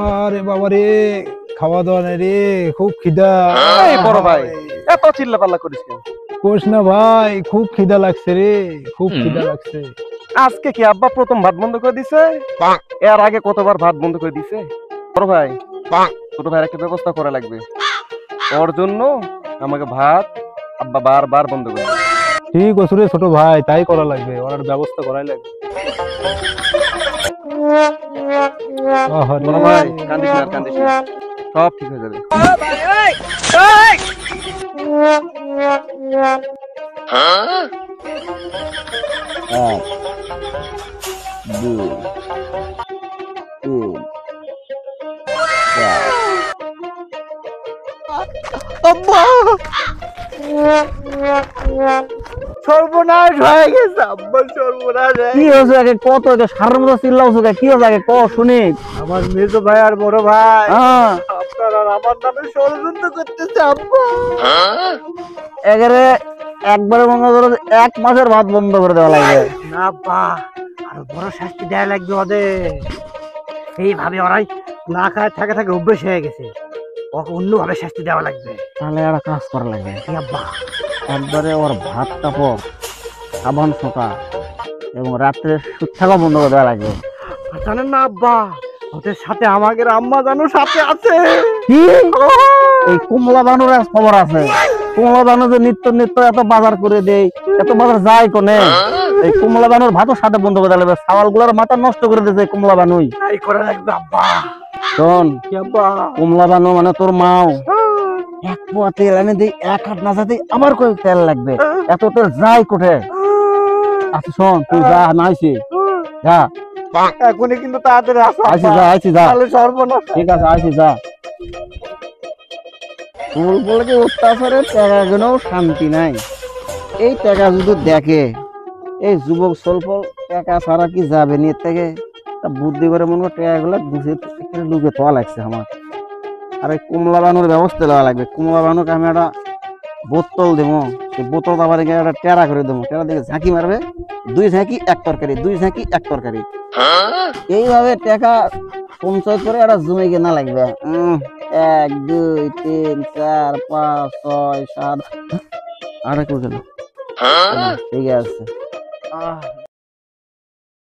আরে বাবা রে, খাওয়া দাওয়া নেই রে, খুব খিদা। এই বড় ভাই এত চিল্লা পাল্লা করিস কেন? কোষ না ভাই, খুব খিদা লাগছে রে, খুব খিদা লাগছে। আজকে কি আব্বা প্রথম ভাত বন্ধ করে দিছে? এর আগে কতবার ভাত বন্ধ করে দিছে? বড় ভাই ছোট ভাইয়ের একটা ব্যবস্থা করা লাগবে। ওর জন্য আমাকে ভাত আব্বা বারবার বন্ধ করে দিছে। ঠিক আছে রে ছোট ভাই, তাই করা লাগবে, ওর ব্যবস্থা করাই লাগবে। আহারে। বড় ভাই কান্দিস না, আর কান্দিস না, সব ঠিক হয়ে যাবে। সর্বনাশ হয়ে গেছে আব্বা, সর্বনাশ হয়ে কি হয়েছে? আগে কত সারের মতো চিল্লাওছো, কি হয়েছে আগে ক শুনি। আমার মেজো ভাই আর বড় ভাই হ্যাঁ, আপনার আর আমার নামে ষড়যন্ত্র করতেছে আব্বা। একেবারে একবারে মনে করো যে 1 মাসের ভাত বন্ধ করে দেওয়া লাগবে। না আব্বা, আর বড় শাস্তি দেয়া লাগবে ওদের। এইভাবে ওরাই না খায় থাকে থাকে অভ্যেস হয়ে গেছে, ওকে অন্যভাবে শাস্তি দেওয়া লাগবে। তাহলে একটা কাজ করা লাগবে, কি আব্বা? একবারে ওর ভাতটা পর সাবান ফোঁকা এবং রাত্রে সুদ থাকা বন্ধ করে দেওয়া লাগবে। আর জানেন না আব্বা, ওদের সাথে আমাদের আম্মা জানো সাথে আছে। কি এই কুমলা বানুর আজ খবর আছে? কুমলা বানু যে নিত্য নিত্য এত বাজার করে দেয়, এত বাজার যায় কোনে? এই কুমলা বানুর ভাতও সাথে বন্ধ করে দেওয়া লাগবে। সাওয়াল গুলার মাথা নষ্ট করে দিয়েছে কুমলা বানুই। তাই করা লাগবে আব্বা। শোন, কি আব্বা? কুমলা বানু মানে তোর মাও 1 পোয়া তেল এনে দিই, 1 হাত না যাতে আমার কই তেল লাগবে, এত তেল যাই কোঠে। আচ্ছা শোন, তুই যা, আমি আইছি, যা এখনই কিন্তু তাড়াতাড়ি আসো আইছি, আব্বা, যা আইছি, যা। তাহলে সর্বনাশ। ঠিক আছে, আইছি, যা। তুল বলে কি অত্যাচারের টাকা গুনেও শান্তি নাই। এই টাকা যদি দেখে এই যুবক স্বল্প টাকা ছাড়া কি যাবে নিয়ে থেকে, তা বুদ্ধি করে মনে হয় টাকা গুলা গুছিয়ে লুকে তোয়া লাগছে আমার। আর এই কুমলা বানুর ব্যবস্থা দেওয়া লাগবে। কুমলা বানুকে আমি একটা বোতল দেবো, সেই বোতল আবার একটা টেরা করে দেবো, টেরা দিকে ঝাঁকি মারবে, 2 ঝাঁকি 1 তরকারি, 2 ঝাঁকি 1 তরকারি। এইভাবে টাকা সঞ্চয় করে একটা জমে গিয়ে না লাগবে। 1 2 3 4 5 6 7 আর কেউ গেল। ঠিক আছে।